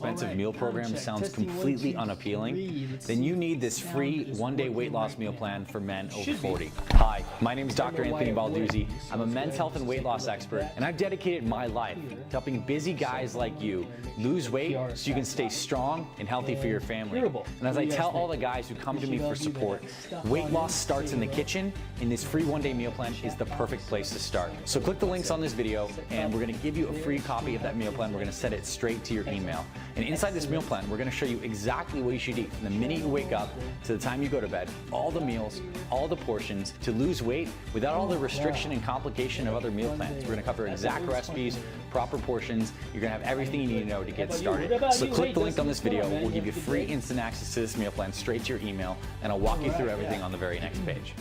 expensive meal program sounds completely unappealing, then you need this free one-day weight loss meal plan for men over 40. Hi, my name is Dr. Anthony Balduzzi. I'm a men's health and weight loss expert, and I've dedicated my life to helping busy guys like you lose weight so you can stay strong and healthy for your family. And as I tell all the guys who come to me for support, weight loss starts in the kitchen, and this free one-day meal plan is the perfect place to start. So click the links on this video, and we're going to give you a free copy of that meal plan. We're going to send it straight to your email. And inside this meal plan, we're going to show you exactly what you should eat from the minute you wake up to the time you go to bed, all the meals, all the portions, to lose weight without all the restriction and complication of other meal plans. We're going to cover exact recipes, proper portions. You're going to have everything you need to know to get started. So click the link on this video. We'll give you free instant access to this meal plan straight to your email, and I'll walk you through everything on the very next page.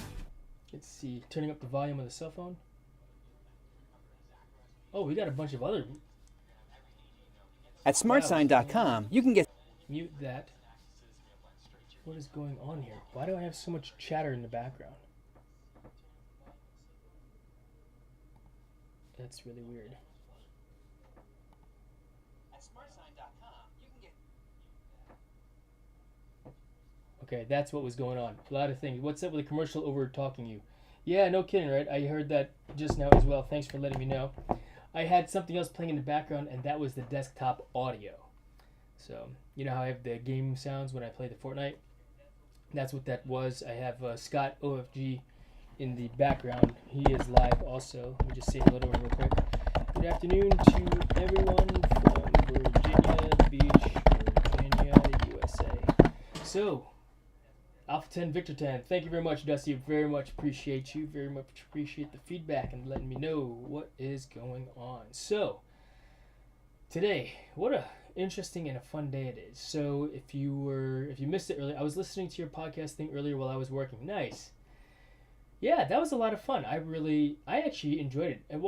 Let's see, turning up the volume on the cell phone. Oh, we got a bunch of other. At smartsign.com, you can get... Mute that. What is going on here? Why do I have so much chatter in the background? That's really weird. At smartsign.com, you can get... Okay, that's what was going on. A lot of things. What's up with the commercial over talking you? Yeah, no kidding, right? I heard that just now as well. Thanks for letting me know. I had something else playing in the background, and that was the desktop audio. So, you know how I have the game sounds when I play the Fortnite? That's what that was. I have Scott OFG in the background. He is live also. Let me just say hello to him real quick. Good afternoon to everyone from Virginia Beach, Virginia, USA. So, Alpha 10, Victor 10. Thank you very much, Dusty. Very much appreciate you. Very much appreciate the feedback and letting me know what is going on. So, today, what a interesting and a fun day it is. So, if you missed it earlier, I was listening to your podcast thing earlier while I was working. Nice. Yeah, that was a lot of fun. I actually enjoyed it. And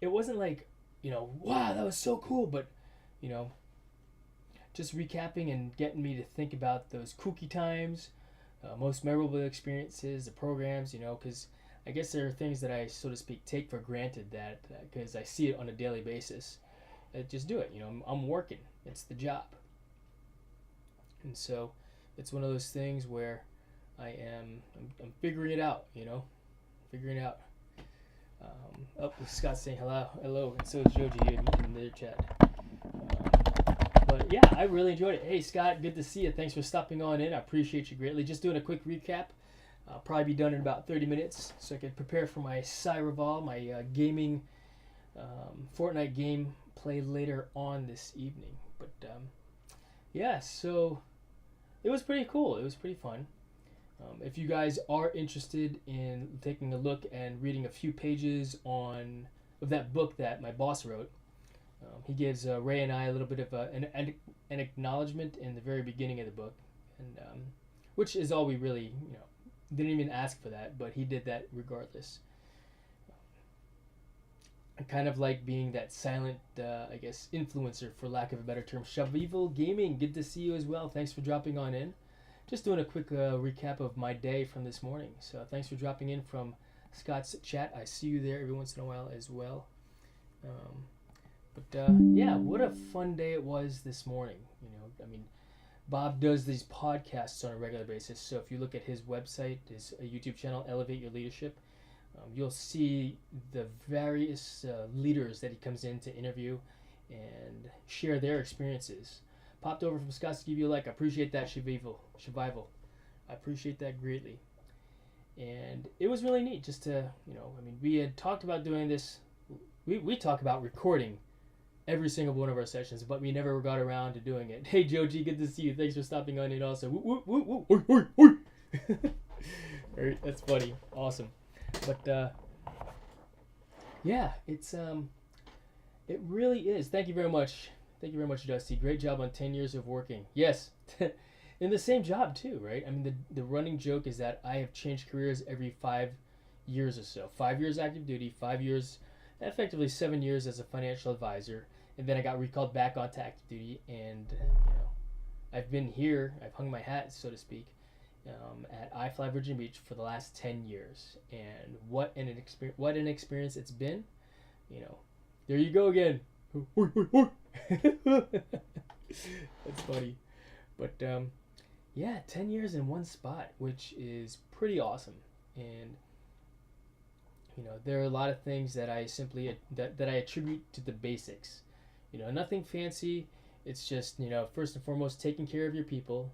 it wasn't like, wow, that was so cool, but, just recapping and getting me to think about those kooky times, most memorable experiences, the programs, because I guess there are things that I, so to speak, take for granted that because I see it on a daily basis. I just do it. I'm working. It's the job. And so it's one of those things where I'm figuring it out, figuring it out. Scott's saying hello, and so is Joji in their chat. But yeah, I really enjoyed it. Hey Scott, good to see you. Thanks for stopping on in. I appreciate you greatly. Just doing a quick recap. I'll probably be done in about 30 minutes, so I can prepare for my Cyberval, my gaming Fortnite game play later on this evening. But yeah, so it was pretty cool. It was pretty fun. If you guys are interested in taking a look and reading a few pages of that book that my boss wrote, he gives Ray and I a little bit of an acknowledgement in the very beginning of the book, and which is all we really, didn't even ask for that, but he did that regardless. I kind of like being that silent, influencer, for lack of a better term. Shavival Gaming, good to see you as well. Thanks for dropping on in. Just doing a quick recap of my day from this morning. So thanks for dropping in from Scott's chat. I see you there every once in a while as well. Yeah, what a fun day it was this morning. Bob does these podcasts on a regular basis. So if you look at his website, his YouTube channel, Elevate Your Leadership, you'll see the various leaders that he comes in to interview and share their experiences. Popped over from Scott to give you a like. I appreciate that, Shavival. I appreciate that greatly. And it was really neat just to, we had talked about doing this. We talk about recording every single one of our sessions, but we never got around to doing it. Hey, Joji, good to see you. Thanks for stopping on in also. Woo, woo, woo, woo. Oi, oi, oi. That's funny. Awesome. But, yeah, it really is. Thank you very much. Thank you very much, Dusty. Great job on 10 years of working. Yes. In the same job, too, right? The running joke is that I have changed careers every 5 years or so. 5 years active duty, 5 years, effectively 7 years as a financial advisor. And then I got recalled back onto active duty. And, I've been here. I've hung my hat, so to speak, at iFly Virginia Beach for the last 10 years. And what an experience it's been. There you go again. That's funny. But yeah, 10 years in one spot, which is pretty awesome. And there are a lot of things that I simply that I attribute to the basics. Nothing fancy. It's just first and foremost taking care of your people.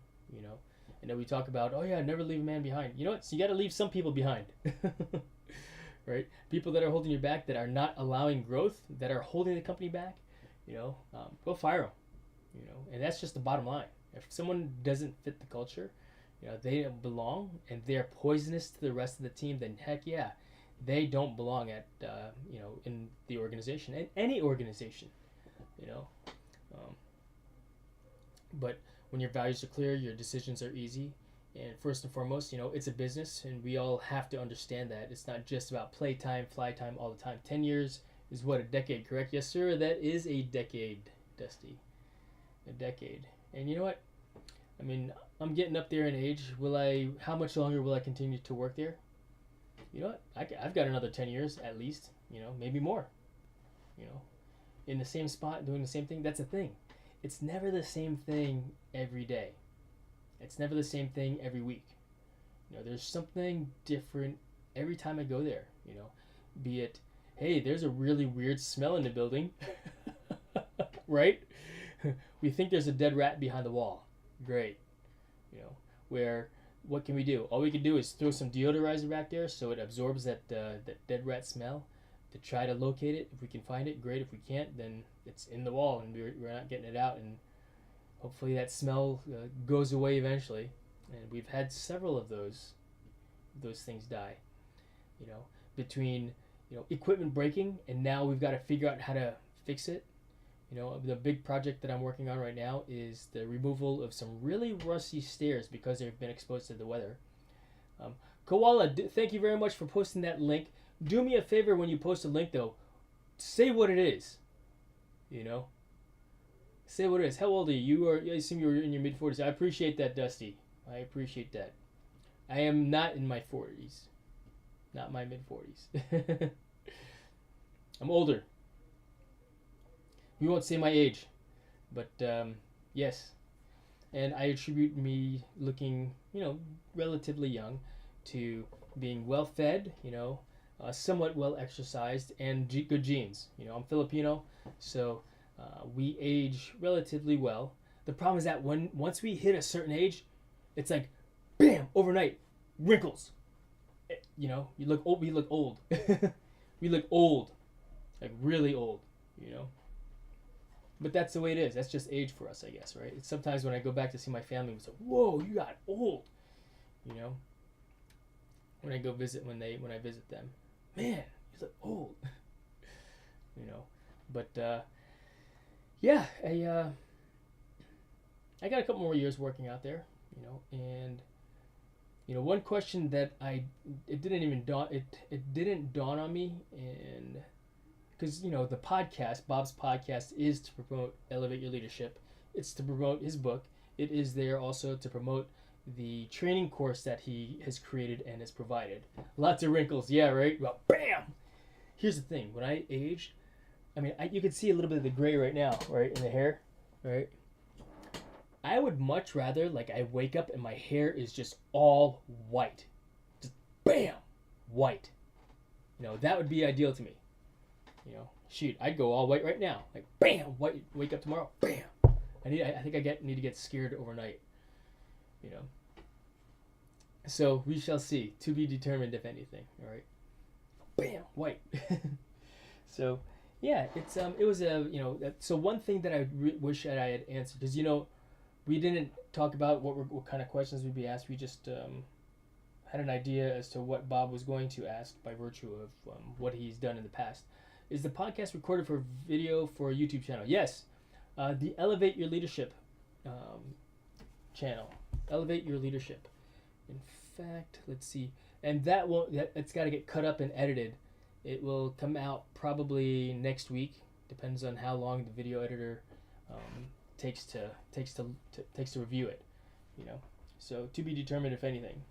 And then we talk about, oh yeah, never leave a man behind. You know what? So you got to leave some people behind, right? People that are holding you back, that are not allowing growth, that are holding the company back. Go fire them. And that's just the bottom line. If someone doesn't fit the culture, they don't belong, and they're poisonous to the rest of the team, then heck yeah, they don't belong at in the organization, and any organization. But when your values are clear, your decisions are easy, and first and foremost, it's a business, and we all have to understand that it's not just about play time, fly time all the time. 10 years is what, a decade, correct? Yes, sir. That is a decade, Dusty. A decade. And you know what? I mean, I'm getting up there in age. How much longer will I continue to work there? You know what? I've got another 10 years at least, maybe more. In the same spot, doing the same thing. That's a thing. It's never the same thing every day. It's never the same thing every week. There's something different every time I go there. Be it, hey, there's a really weird smell in the building, right? We think there's a dead rat behind the wall. Great. Where, what can we do? All we can do is throw some deodorizer back there so it absorbs that dead rat smell, to try to locate it. If we can find it, great. If we can't, then it's in the wall and we're not getting it out, and hopefully that smell goes away eventually. And we've had several of those things die. Between equipment breaking, and now we've got to figure out how to fix it. The big project that I'm working on right now is the removal of some really rusty stairs because they've been exposed to the weather. Koala, thank you very much for posting that link. Do me a favor when you post a link, though. Say what it is. Say what it is. How old are you? I assume you were in your mid-40s. I appreciate that, Dusty. I appreciate that. I am not in my 40s. Not my mid-40s. I'm older. We won't say my age, but yes. And I attribute me looking, relatively young, to being well-fed, somewhat well-exercised, and good genes. I'm Filipino, so we age relatively well. The problem is that once we hit a certain age, it's like, bam, overnight, wrinkles. You look old. We look old. We look old, like really old. But that's the way it is. That's just age for us, I guess, right? It's sometimes when I go back to see my family, it's like, whoa, you got old. When I go visit, when I visit them, man, you look old. But yeah, I got a couple more years working out there, and one question that it didn't dawn on me, and because the podcast, Bob's podcast, is to promote Elevate Your Leadership. It's to promote his book. It is there also to promote the training course that he has created and has provided. Lots of wrinkles, yeah, right? Well, bam! Here's the thing. When I aged, you can see a little bit of the gray right now, right, in the hair, right? I would much rather, I wake up and my hair is just all white. Just bam! White. That would be ideal to me. Shoot, I'd go all white right now. Bam! White. Wake up tomorrow. Bam! I think I need to get scared overnight. So we shall see. To be determined, if anything. All right. Bam! White. So yeah, it was so one thing that I wish that I had answered, because we didn't talk about what kind of questions we'd be asked. We just had an idea as to what Bob was going to ask by virtue of what he's done in the past. Is the podcast recorded for video for a YouTube channel? Yes. The Elevate Your Leadership channel. Elevate Your Leadership. In fact, let's see. And it's got to get cut up and edited. It will come out probably next week. Depends on how long the video editor takes to review it. So to be determined, if anything.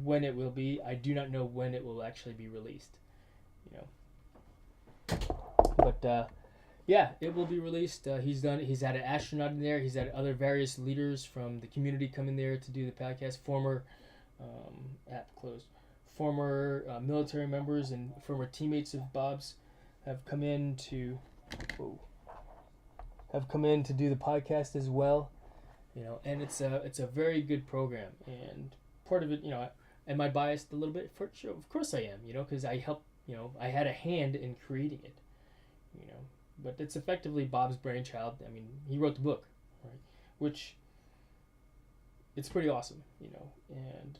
When it will be, I do not know when it will actually be released. But Yeah, it will be released. He's had an astronaut in there. He's had other various leaders from the community come in there to do the podcast. Former app closed. Former military members and former teammates of Bob's have come in to do the podcast as well. And it's a very good program. And part of it, am I biased a little bit? For sure, of course I am. Because I helped. I had a hand in creating it. But it's effectively Bob's brainchild. I mean, he wrote the book, right? Which it's pretty awesome, and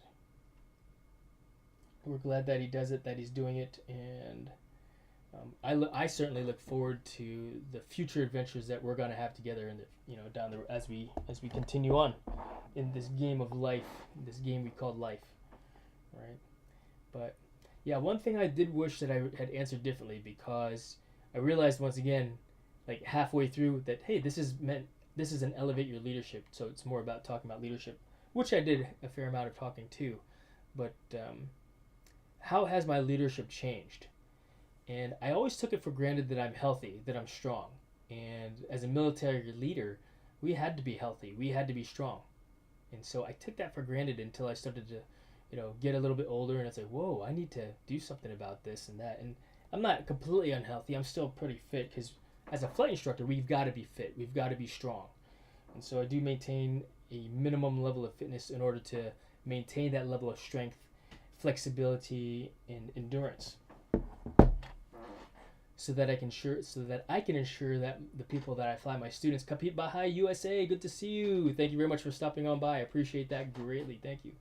we're glad that he does it, that he's doing it, and I certainly look forward to the future adventures that we're gonna have together in the down the as we continue on in this game of life, this game we call life, right? But yeah, one thing I did wish that I had answered differently, because I realized once again, like halfway through, that hey, this is an elevate your leadership, so it's more about talking about leadership, which I did a fair amount of talking too. But how has my leadership changed? And I always took it for granted that I'm healthy, that I'm strong. And as a military leader, we had to be healthy, we had to be strong. And so I took that for granted until I started to, get a little bit older, and it's like, whoa, I need to do something about this and that. And I'm not completely unhealthy. I'm still pretty fit, because as a flight instructor, we've got to be fit. We've got to be strong. And so I do maintain a minimum level of fitness in order to maintain that level of strength, flexibility, and endurance, so that I can ensure that the people that I fly, my students, Kapit Bahai USA, good to see you. Thank you very much for stopping on by. I appreciate that greatly. Thank you.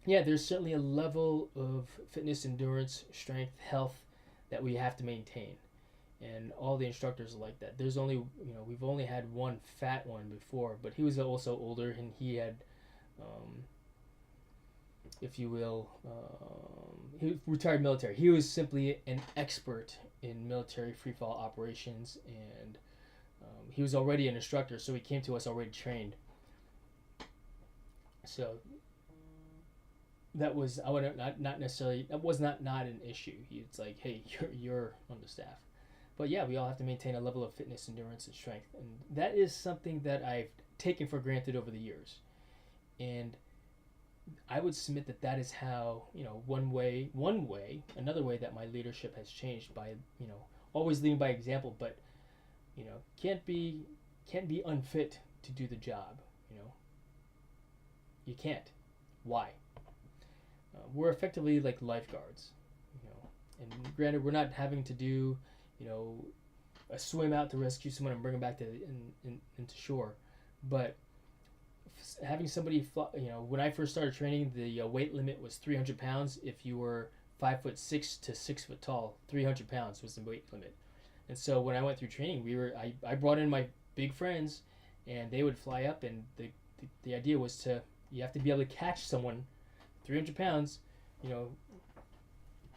Yeah, there's certainly a level of fitness, endurance, strength, health that we have to maintain. And all the instructors are like that. There's only, we've only had one fat one before, but he was also older, and he had, if you will, he was retired military. He was simply an expert in military freefall operations, and he was already an instructor, so he came to us already trained. So that was, I would not necessarily, that was not an issue. It's like, hey, you're on the staff. But yeah, we all have to maintain a level of fitness, endurance, and strength. And that is something that I've taken for granted over the years. And I would submit that is how, another way that my leadership has changed, by, always leading by example, but, can't be unfit to do the job, You can't. Why? We're effectively like lifeguards, and granted, we're not having to do, a swim out to rescue someone and bring them back to into shore, but having somebody, when I first started training, the weight limit was 300 pounds. If you were 5'6" to 6 foot tall, 300 pounds was the weight limit. And so when I went through training, I brought in my big friends, and they would fly up, and the idea was you have to be able to catch someone 300 pounds,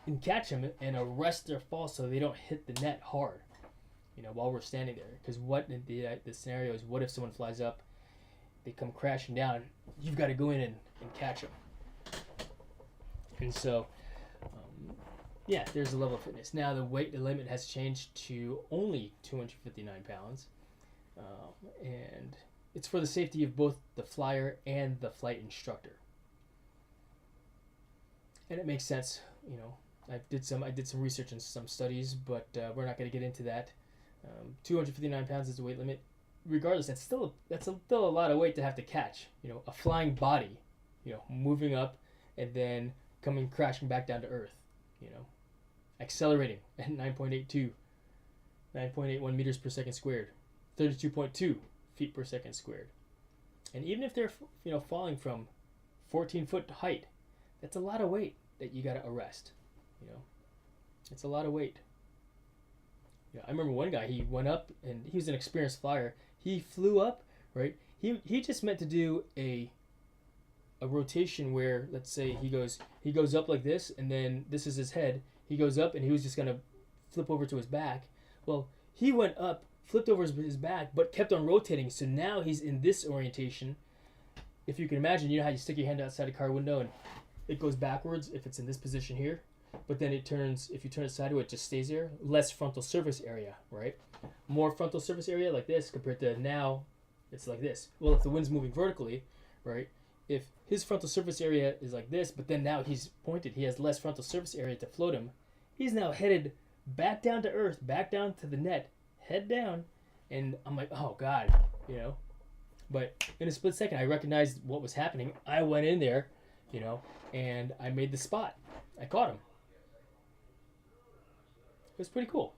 and catch them and arrest their fall so they don't hit the net hard, while we're standing there. Because the scenario is, what if someone flies up, they come crashing down, you've got to go in and catch them. And so, yeah, there's a level of fitness. Now the limit has changed to only 259 pounds, and it's for the safety of both the flyer and the flight instructor. And it makes sense, I did some research and some studies, but we're not going to get into that. 259 pounds is the weight limit. Regardless, that's still a lot of weight to have to catch. A flying body, moving up and then coming crashing back down to earth. Accelerating at 9.81 meters per second squared, 32.2 feet per second squared. And even if they're falling from 14-foot height, that's a lot of weight that you got to arrest. It's a lot of weight. I remember one guy, he went up, and he was an experienced flyer. He flew up, right? He just meant to do a rotation where, let's say he goes up like this, and then this is his head. He goes up, and he was just gonna flip over to his back. Well, he went up, flipped over his back, but kept on rotating. So now he's in this orientation. If you can imagine, how you stick your hand outside a car window and it goes backwards if it's in this position here. but then if you turn it sideways, it just stays there. Less frontal surface area, right? More frontal surface area like this compared to now, it's like this. Well, if the wind's moving vertically, right? If his frontal surface area is like this, but then now he's pointed, he has less frontal surface area to float him. He's now headed back down to earth, back down to the net, head down, and I'm like, oh God, you know. But in a split second, I recognized what was happening. I went in there, you know, and I made the spot. I caught him. It was pretty cool.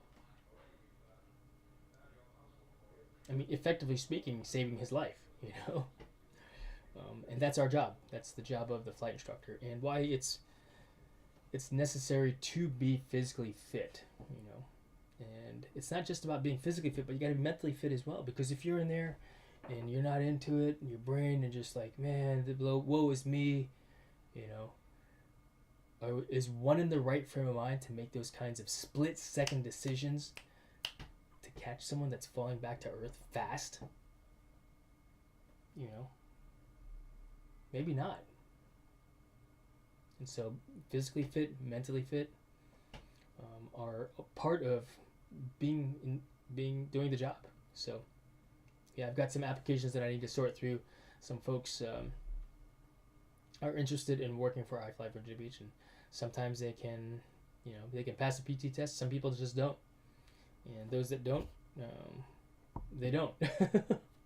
I mean, effectively speaking, saving his life, you know. And that's our job. That's the job of the flight instructor, and why it's necessary to be physically fit, you know. And it's not just about being physically fit, but you got to be mentally fit as well. Because if you're in there and you're not into it, and your brain is just like, man, woe is me, you know. Is one in the right frame of mind to make those kinds of split-second decisions to catch someone that's falling back to earth fast? You know, maybe not. And so, physically fit, mentally fit, are a part of doing the job. So, yeah, I've got some applications that I need to sort through. Some folks are interested in working for iFly Virginia Beach, and sometimes they can pass a PT test. Some people just don't, and those that don't, they don't.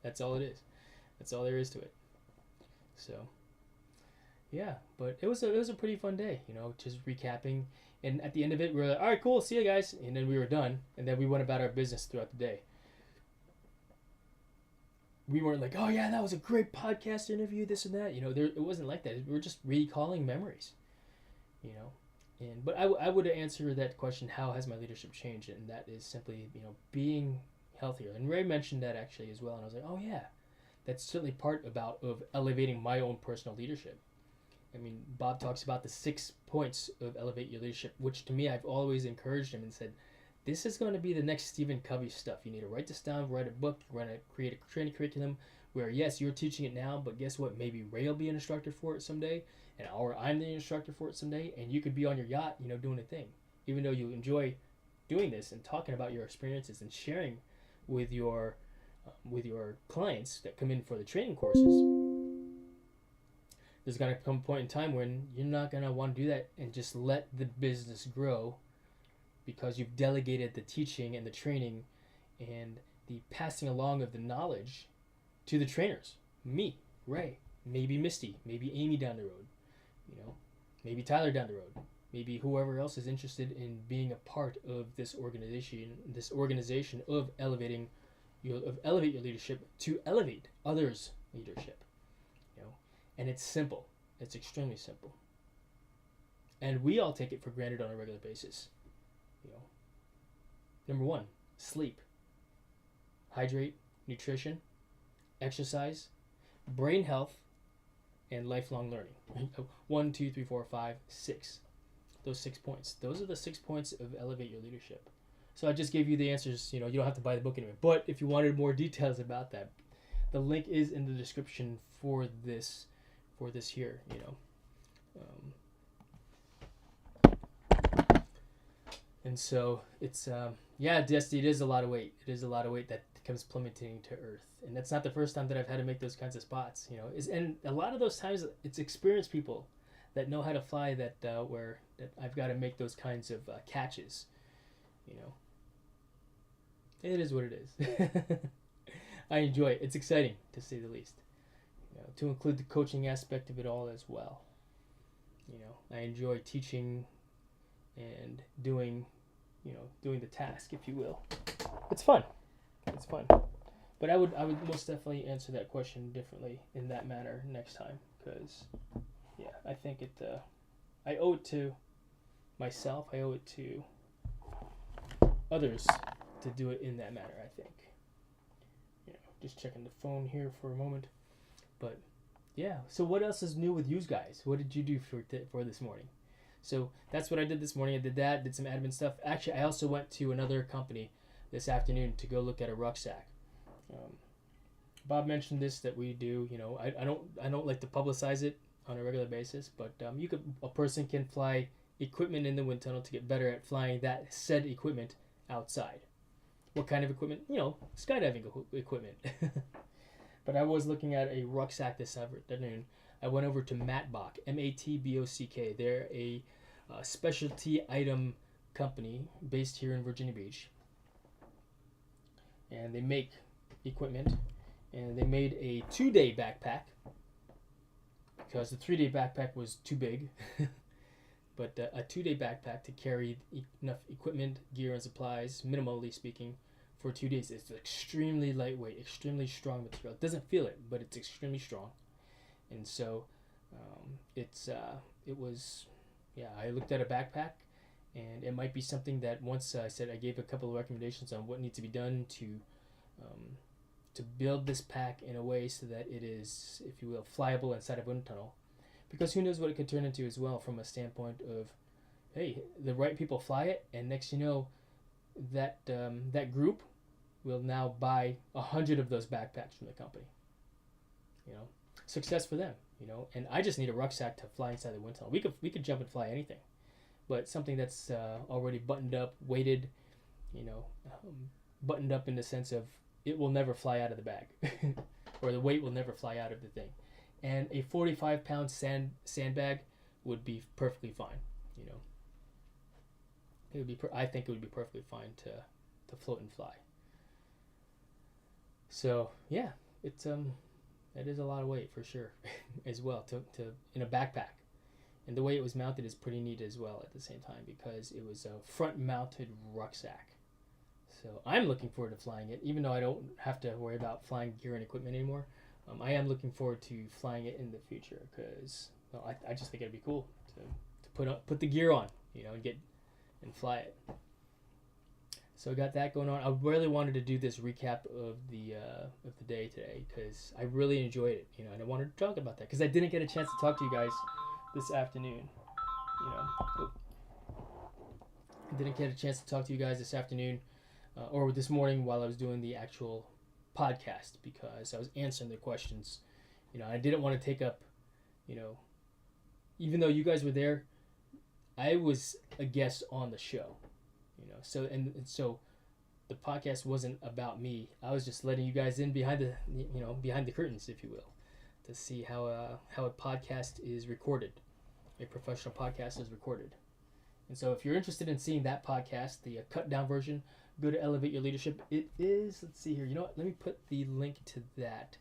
That's all it is. That's all there is to it. So, yeah, but it was a pretty fun day, you know, just recapping. And at the end of it, we were like, all right, cool, see you guys. And then we were done, and then we went about our business throughout the day. We weren't like, oh yeah, that was a great podcast interview, this and that. You know, it wasn't like that. We were just recalling memories, you know. But I would answer that question, how has my leadership changed? And that is simply, you know, being healthier. And Ray mentioned that actually as well. And I was like, oh yeah, that's certainly part of elevating my own personal leadership. I mean, Bob talks about the 6 points of elevate your leadership, which to me, I've always encouraged him and said, this is going to be the next Stephen Covey stuff. You need to write this down, write a book, you're going to create a training curriculum where, yes, you're teaching it now, but guess what? Maybe Ray will be an instructor for it someday, or I'm the instructor for it someday, and you could be on your yacht, you know, doing a thing. Even though you enjoy doing this and talking about your experiences and sharing with your clients that come in for the training courses, there's going to come a point in time when you're not going to want to do that and just let the business grow because you've delegated the teaching and the training and the passing along of the knowledge to the trainers. Me, Ray, maybe Misty, maybe Amy down the road, you know, maybe Tyler down the road, maybe whoever else is interested in being a part of this organization of elevate your leadership to elevate others' leadership. And it's simple. It's extremely simple. And we all take it for granted on a regular basis. You know, number 1, sleep, hydrate, nutrition, exercise, brain health, and lifelong learning. 1, 2, 3, 4, 5, 6. Those 6 points. Those are the 6 points of elevate your leadership. So I just gave you the answers. You know, you don't have to buy the book anyway. But if you wanted more details about that, the link is in the description for this here, you know. And so it's Dusty, it is a lot of weight. It is a lot of weight that comes plummeting to earth. And that's not the first time that I've had to make those kinds of spots, you know. And a lot of those times it's experienced people that know how to fly that I've got to make those kinds of catches, you know. It is what it is. I enjoy it. It's exciting, to say the least. You know, to include the coaching aspect of it all as well. You know, I enjoy teaching and doing the task, if you will. It's fun. It's fun. But I would most definitely answer that question differently in that manner next time, because yeah, I think I owe it to myself. I owe it to others to do it in that manner, I think. You know, just checking the phone here for a moment. But yeah, so what else is new with you guys? What did you do for this morning? So that's what I did this morning. I did that, did some admin stuff. Actually, I also went to another company this afternoon to go look at a rucksack. Bob mentioned this, that we do. You know, I don't like to publicize it on a regular basis, but a person can fly equipment in the wind tunnel to get better at flying that said equipment outside. What kind of equipment? Skydiving equipment. But I was looking at a rucksack this afternoon. I went over to Matbock, Matbock. They're a specialty item company based here in Virginia Beach. And they make equipment. And they made a 2-day backpack. Because the 3-day backpack was too big. But a 2-day backpack to carry enough equipment, gear, and supplies, minimally speaking, for 2 days. It's extremely lightweight, extremely strong material. It doesn't feel it, but it's extremely strong. And so I looked at a backpack, and it might be something that once I gave a couple of recommendations on what needs to be done to build this pack in a way so that it is, if you will, flyable inside a wind tunnel. Because who knows what it could turn into as well from a standpoint of, hey, the right people fly it, and next you know, that group will now buy 100 of those backpacks from the company. Success for them. And I just need a rucksack to fly inside the wind tunnel. We could jump and fly anything, but something that's already buttoned up, weighted, buttoned up in the sense of it will never fly out of the bag, or the weight will never fly out of the thing. And a 45-pound sandbag would be perfectly fine. It would be. I think it would be perfectly fine to float and fly. So yeah, it is a lot of weight for sure, as well to in a backpack, and the way it was mounted is pretty neat as well at the same time because it was a front-mounted rucksack. So I'm looking forward to flying it, even though I don't have to worry about flying gear and equipment anymore. I am looking forward to flying it in the future because I just think it'd be cool to put the gear on, and fly it. So I got that going on. I really wanted to do this recap of the day today because I really enjoyed it, and I wanted to talk about that because I didn't get a chance to talk to you guys this afternoon. I didn't get a chance to talk to you guys this afternoon or this morning while I was doing the actual podcast because I was answering the questions. I didn't want to take up, even though you guys were there, I was a guest on the show, so so the podcast wasn't about me. I was just letting you guys in behind the curtains, if you will, to see how a podcast is recorded, a professional podcast is recorded. And so if you're interested in seeing that podcast, the cut down version, go to Elevate Your Leadership. It is, let's see here. Let me put the link to that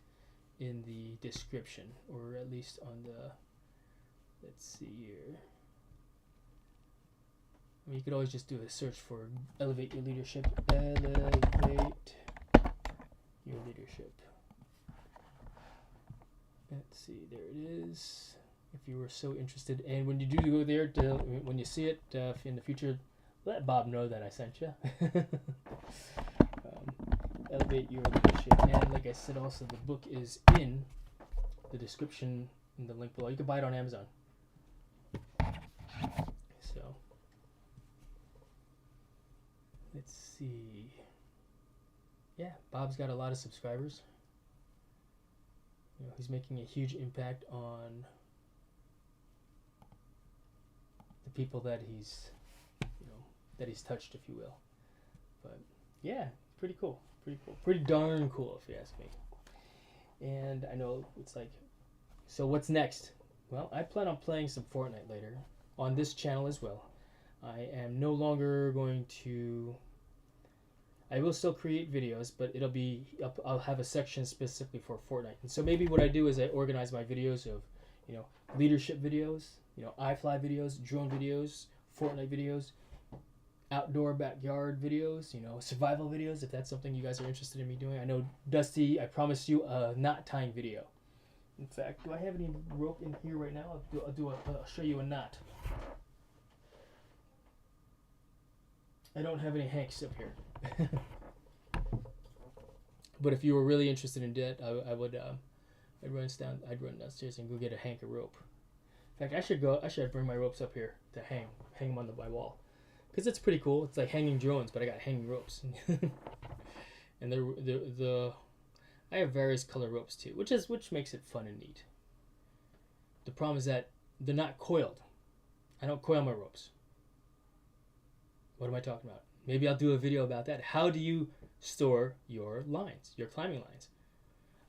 in the description, or at least on the, let's see here. You could always just do a search for Elevate Your Leadership. Elevate Your Leadership. Let's see, there it is. If you were so interested. And when you do go there, when you see it in the future, let Bob know that I sent you. Elevate Your Leadership. And like I said, also the book is in the description in the link below. You can buy it on Amazon. So let's see. Yeah, Bob's got a lot of subscribers. He's making a huge impact on the people that he's touched, if you will. But yeah, pretty cool. Pretty darn cool, if you ask me. And I know it's like, so what's next? Well, I plan on playing some Fortnite later on this channel as well. I am no longer going to, I will still create videos, but I'll have a section specifically for Fortnite. And so maybe what I do is I organize my videos of, leadership videos, iFly videos, drone videos, Fortnite videos, outdoor backyard videos, survival videos, if that's something you guys are interested in me doing. I know, Dusty, I promised you a knot tying video. In fact, do I have any rope in here right now? I'll show you a knot. I don't have any hanks up here. But if you were really interested in that, I'd run downstairs and go get a hank of rope. In fact, I should bring my ropes up here to hang them on my wall, because it's pretty cool. It's like hanging drones, but I got hanging ropes. And I have various color ropes too, which makes it fun and neat. The problem is that they're not coiled. I don't coil my ropes. What am I talking about? Maybe I'll do a video about that. How do you store your lines, your climbing lines?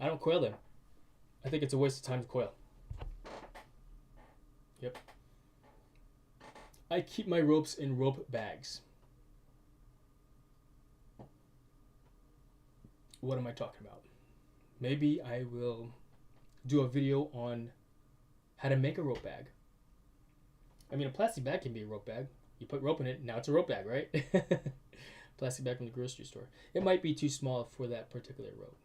I don't coil them. I think it's a waste of time to coil. Yep. I keep my ropes in rope bags. What am I talking about? Maybe I will do a video on how to make a rope bag. I mean, a plastic bag can be a rope bag. You put rope in it, now it's a rope bag, right? Plastic bag from the grocery store. It might be too small for that particular rope.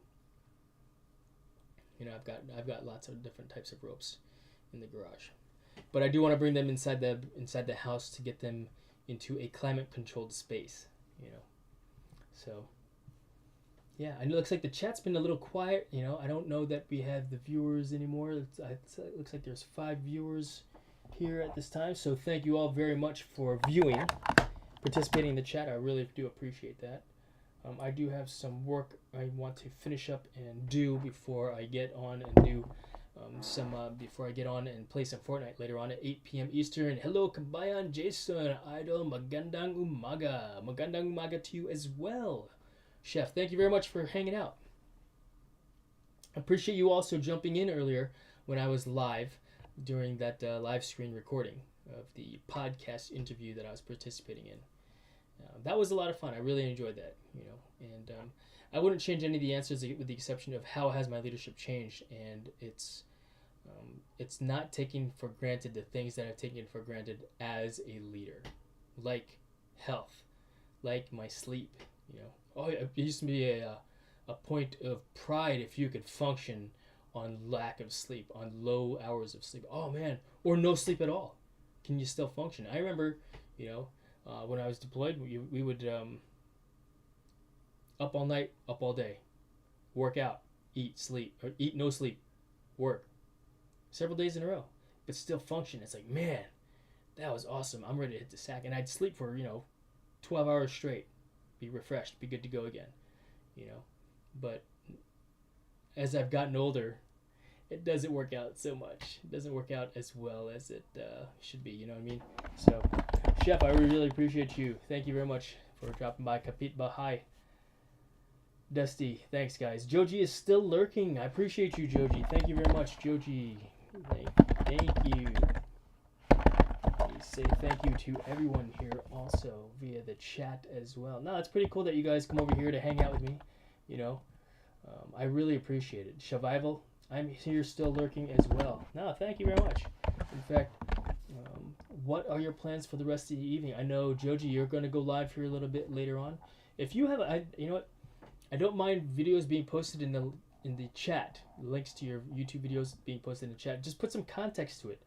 You know, I've got lots of different types of ropes in the garage, but I do want to bring them inside the house to get them into a climate controlled space. You know, so yeah, it looks like the chat's been a little quiet. You know, I don't know that we have the viewers anymore. It looks like there's 5 viewers here at this time. So thank you all very much for viewing, participating in the chat. I really do appreciate that. I do have some work I want to finish up and do before I get on and do before I get on and play some Fortnite later on at 8 p.m. Eastern. Hello, Kabayan Jason, Idol, magandang umaga. Magandang umaga to you as well. Chef, thank you very much for hanging out. I appreciate you also jumping in earlier when I was live during that live screen recording of the podcast interview that I was participating in. That was a lot of fun. I really enjoyed that, you know, and I wouldn't change any of the answers with the exception of how has my leadership changed, and it's not taking for granted the things that I've taken for granted as a leader, like health, like my sleep, you know. Oh, it used to be a point of pride if you could function on lack of sleep, on low hours of sleep. Oh man, or no sleep at all. Can you still function? I remember, you know, when I was deployed, we would up all night, up all day, work out, eat, sleep, or eat, no sleep, work, several days in a row, but still function. It's like, man, that was awesome. I'm ready to hit the sack, and I'd sleep for 12 hours straight, be refreshed, be good to go again, you know. But as I've gotten older, it doesn't work out so much. It doesn't work out as well as it should be, you know what I mean? So, Chef, I really appreciate you. Thank you very much for dropping by. Kapit Bahay. Dusty, thanks, guys. Joji is still lurking. I appreciate you, Joji. Thank you very much, Joji. Thank you. Please say thank you to everyone here also via the chat as well. No, it's pretty cool that you guys come over here to hang out with me, you know. I really appreciate it. Survival, I'm here still lurking as well. No, thank you very much. In fact, what are your plans for the rest of the evening? I know, Joji, you're going to go live here a little bit later on. If you have, you know what? I don't mind videos being posted in the chat. Links to your YouTube videos being posted in the chat. Just put some context to it.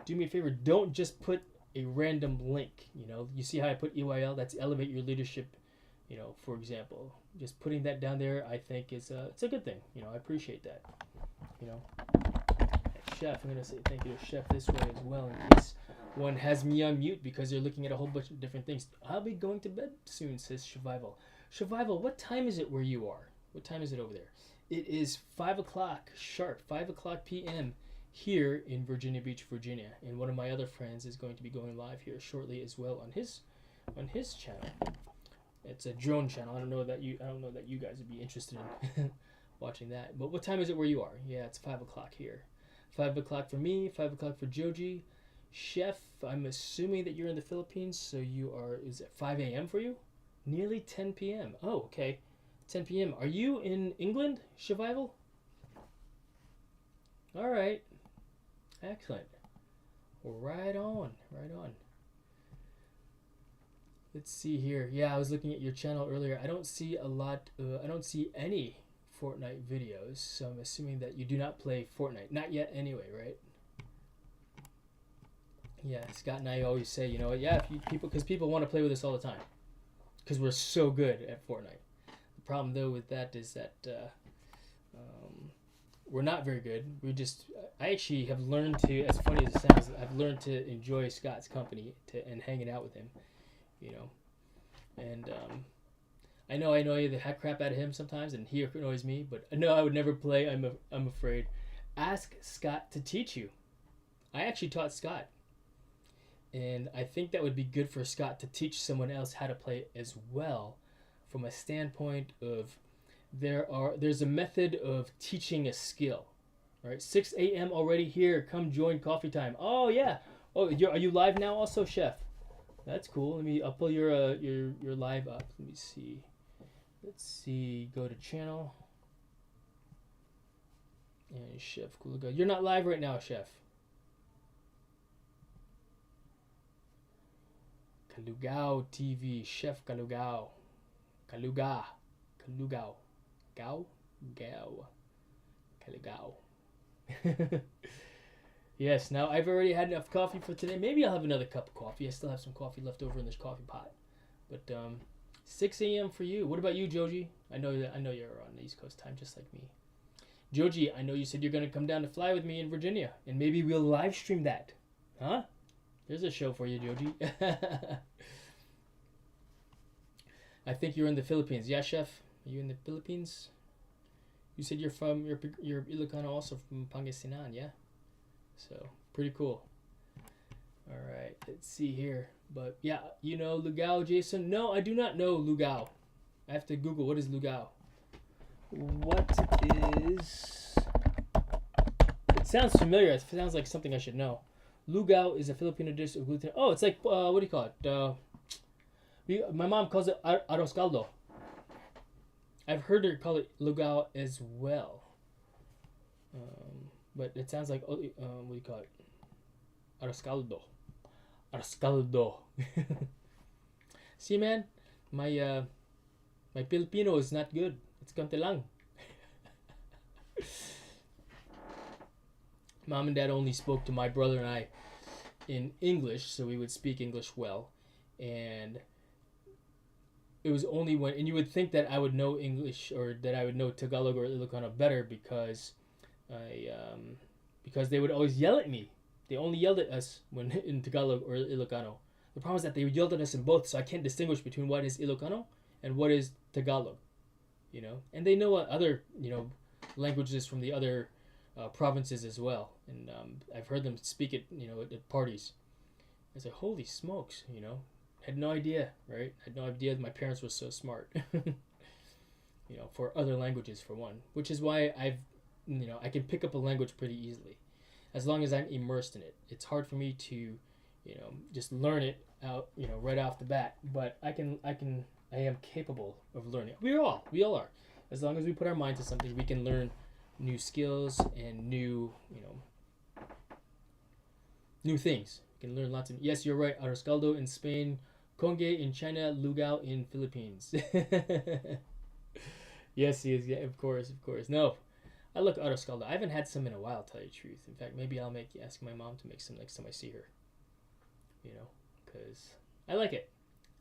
Do me a favor. Don't just put a random link. You know, you see how I put EYL? That's Elevate Your Leadership. You know, for example, just putting that down there, I think it's a good thing. You know, I appreciate that. You know, Chef, I'm gonna say thank you to Chef this way as well, in case one has me on mute because they're looking at a whole bunch of different things. I'll be going to bed soon, says Survival. Survival, what time is it where you are? What time is it over there? It is 5 o'clock sharp, 5 o'clock p.m. here in Virginia Beach, Virginia, and one of my other friends is going to be going live here shortly as well on his channel. It's a drone channel. I don't know that you guys would be interested in watching that. But what time is it where you are? Yeah, it's 5 o'clock here. 5 o'clock for me, 5 o'clock for Joji. Chef, I'm assuming that you're in the Philippines, so you are, is it 5 a.m. for you? Nearly 10 p.m. Oh, okay. 10 p.m. Are you in England, Survival? All right. Excellent. Right on, right on. Let's see here. Yeah, I was looking at your channel earlier. I don't see I don't see any Fortnite videos, so I'm assuming that you do not play Fortnite. Not yet anyway, right? Yeah, Scott and I always say, you know, yeah, because people want to play with us all the time. Because we're so good at Fortnite. The problem, though, with that is that we're not very good. I actually have learned to, as funny as it sounds, I've learned to enjoy Scott's company and hanging out with him, you know. And I know I annoy the heck crap out of him sometimes, and he annoys me, but no, I would never play. I'm afraid. Ask Scott to teach you. I actually taught Scott. And I think that would be good for Scott to teach someone else how to play it as well, from a standpoint of there's a method of teaching a skill. All right, 6 a.m. already here. Come join coffee time. Oh yeah. Oh, are you live now also, Chef? That's cool. I'll pull your live up. Let me see. Let's see. Go to channel. And Chef Kaluga. You're not live right now, Chef. Kalugao TV. Chef Kalugao. Kalugao. Gao? Gao. Kalugao. Yes, now I've already had enough coffee for today. Maybe I'll have another cup of coffee. I still have some coffee left over in this coffee pot. But 6 a.m. for you. What about you, Joji? I know you're on the East Coast time, just like me. Joji, I know you said you're going to come down to fly with me in Virginia, and maybe we'll live stream that. Huh? There's a show for you, Joji. I think you're in the Philippines. Yeah, Chef? Are you in the Philippines? You said you're Ilocano, also from Pangasinan, yeah? So, pretty cool. All right, let's see here. But, yeah, you know Lugao, Jason? No, I do not know Lugao. I have to Google, what is Lugao? What is... It sounds familiar. It sounds like something I should know. Lugao is a Filipino dish of gluten. Oh, it's like, what do you call it? My mom calls it arroz caldo. I've heard her call it Lugao as well. But it sounds like, what do you call it? Arroz caldo. Arroz caldo. See, man, my Filipino is not good. It's konti lang. Mom and Dad only spoke to my brother and I in English, so we would speak English well. And it was only when, and you would think that I would know English or that I would know Tagalog or Ilocano better because they would always yell at me. They only yelled at us when in Tagalog or Ilocano. The problem is that they yelled at us in both, so I can't distinguish between what is Ilocano and what is Tagalog. You know, and they know other languages from the other provinces as well, and I've heard them speak it at parties. I was like, holy smokes, had no idea, right? Had no idea that my parents were so smart. For other languages for one, which is why I can pick up a language pretty easily, as long as I'm immersed in it. It's hard for me to, just learn it out, right off the bat, but I am capable of learning. We all are. As long as we put our mind to something, we can learn new skills and new things. We can learn lots of. Yes, you're right. Arroz caldo in Spain, conge in China, lugao in Philippines. Yes, he is. Yeah, of course. No, I look arroz caldo. I haven't had some in a while, to tell you the truth. In fact, maybe I'll ask my mom to make some next time I see her. Because I like it.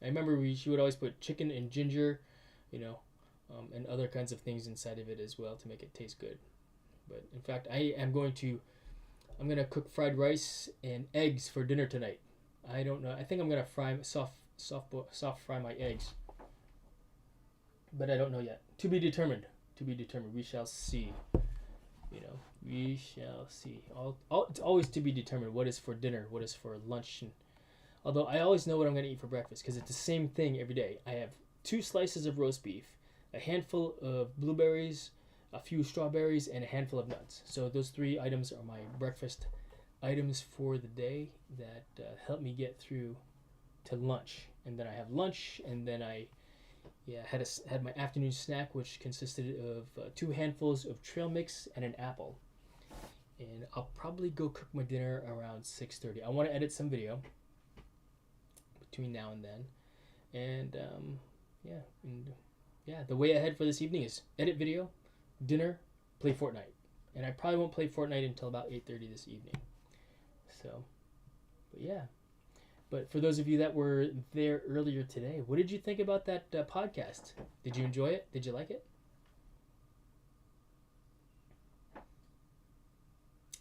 I remember she would always put chicken and ginger, and other kinds of things inside of it as well to make it taste good. But in fact, I'm going to cook fried rice and eggs for dinner tonight. I don't know. I think I'm gonna soft fry my eggs, but I don't know yet. To be determined. We shall see. We shall see. It's always to be determined. What is for dinner? What is for lunch? Although I always know what I'm going to eat for breakfast because it's the same thing every day. I have 2 slices of roast beef, a handful of blueberries, a few strawberries, and a handful of nuts. So those 3 items are my breakfast items for the day that help me get through to lunch. And then I have lunch, and then I had my afternoon snack, which consisted of 2 handfuls of trail mix and an apple. And I'll probably go cook my dinner around 6:30. I want to edit some video between now and then, and the way ahead for this evening is edit video, dinner, play Fortnite, and I probably won't play Fortnite until about 8:30 this evening. So, but for those of you that were there earlier today, what did you think about that podcast? Did you enjoy it? Did you like it?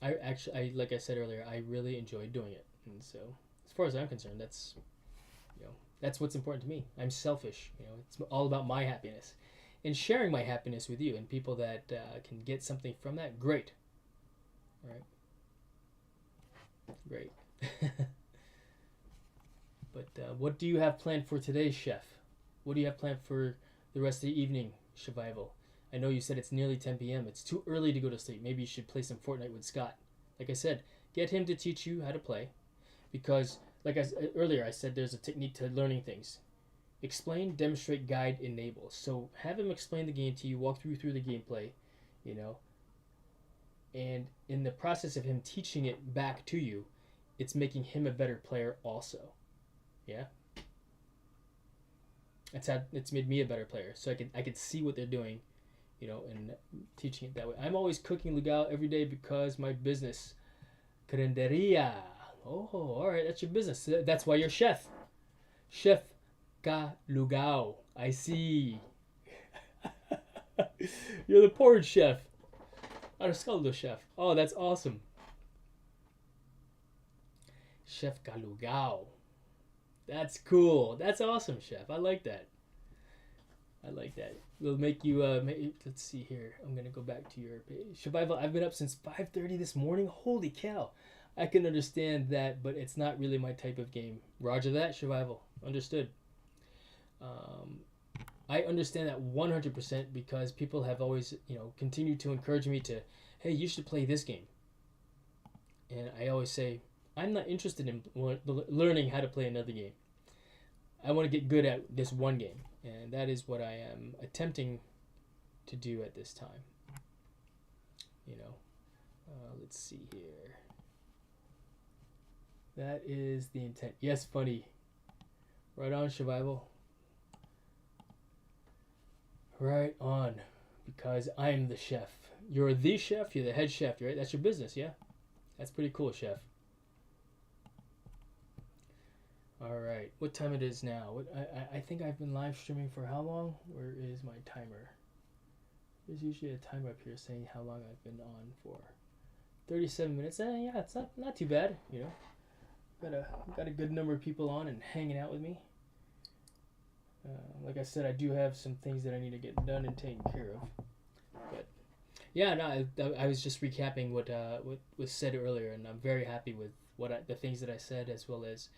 I like I said earlier, I really enjoyed doing it, and so as far as I'm concerned, that's what's important to me. I'm selfish. It's all about my happiness and sharing my happiness with you and people that can get something from that. Great. All right. Great. But what do you have planned for today, Chef? What do you have planned for the rest of the evening, Survival? I know you said it's nearly 10 p.m. It's too early to go to sleep. Maybe you should play some Fortnite with Scott. Like I said, get him to teach you how to play. Because, like earlier, I said there's a technique to learning things. Explain, demonstrate, guide, enable. So have him explain the game to you, walk through the gameplay, you know. And in the process of him teaching it back to you, it's making him a better player also. Yeah? It's made me a better player. So I could see what they're doing, you know, and teaching it that way. I'm always cooking lugao every day because my business, Carinderia. Oh, all right, that's your business. That's why you're chef. Chef Ka Lugao. I see. You're the porridge chef. Arascaldo chef. Oh, that's awesome. Chef Ka Lugao. That's cool. That's awesome, chef. I like that. I like that. We'll make you. Let's see here. I'm gonna go back to your page. Survival. I've been up since 5:30 this morning. Holy cow! I can understand that, but it's not really my type of game. Roger that, Survival. Understood. I understand that 100% because people have always, you know, continued to encourage me to, hey, you should play this game. And I always say, I'm not interested in learning how to play another game. I want to get good at this one game. And that is what I am attempting to do at this time. You know, let's see here. That is the intent. Yes, funny. Right on, Survival. Right on. Because I'm the chef. You're the chef. You're the head chef, right? That's your business, yeah? That's pretty cool, chef. All right. What time it is now? I think I've been live streaming for how long? Where is my timer? There's usually a timer up here saying how long I've been on for. 37 minutes. Yeah, it's not too bad, you know. Got a good number of people on and hanging out with me. Like I said, I do have some things that I need to get done and taken care of. But yeah, no, I was just recapping what was said earlier, and I'm very happy with the things that I said, as well as,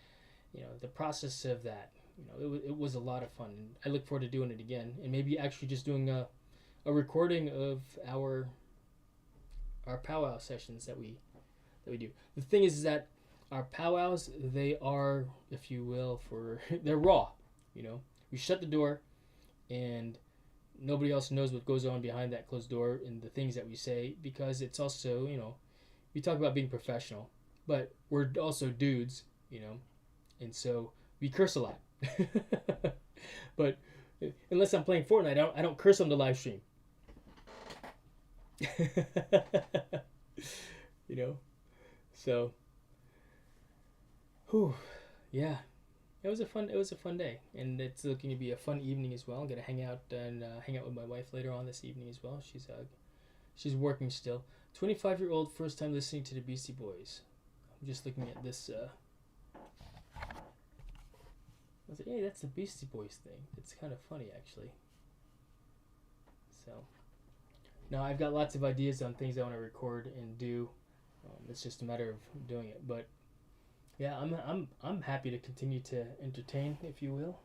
you know, the process of that. You know, it was a lot of fun. And I look forward to doing it again, and maybe actually just doing a recording of our powwow sessions that we do. The thing is that our powwows, they are, if you will, they're raw, you know. We shut the door, and nobody else knows what goes on behind that closed door and the things that we say, because it's also, you know, we talk about being professional, but we're also dudes, you know, and so we curse a lot. But unless I'm playing Fortnite, I don't curse on the live stream. You know, so, whew, yeah. It was a fun day, and it's looking to be a fun evening as well. I'm gonna hang out with my wife later on this evening as well. She's working still. 25-year-old, first time listening to the Beastie Boys. I'm just looking at this. I was like, hey, that's the Beastie Boys thing. It's kind of funny, actually. So, now I've got lots of ideas on things I want to record and do. It's just a matter of doing it, but. Yeah, I'm happy to continue to entertain, if you will,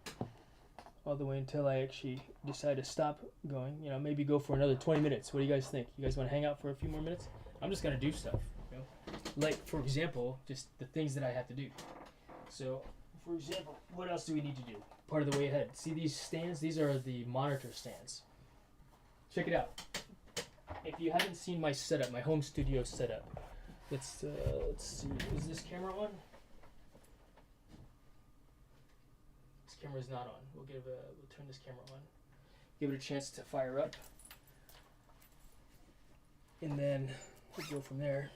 all the way until I actually decide to stop going. You know, maybe go for another 20 minutes. What do you guys think? You guys want to hang out for a few more minutes? I'm just gonna do stuff. You know, like for example, just the things that I have to do. So, for example, what else do we need to do? Part of the way ahead. See these stands? These are the monitor stands. Check it out. If you haven't seen my setup, my home studio setup, let's see. Is this camera on? Camera is not on. We'll turn this camera on. Give it a chance to fire up. And then we'll go from there.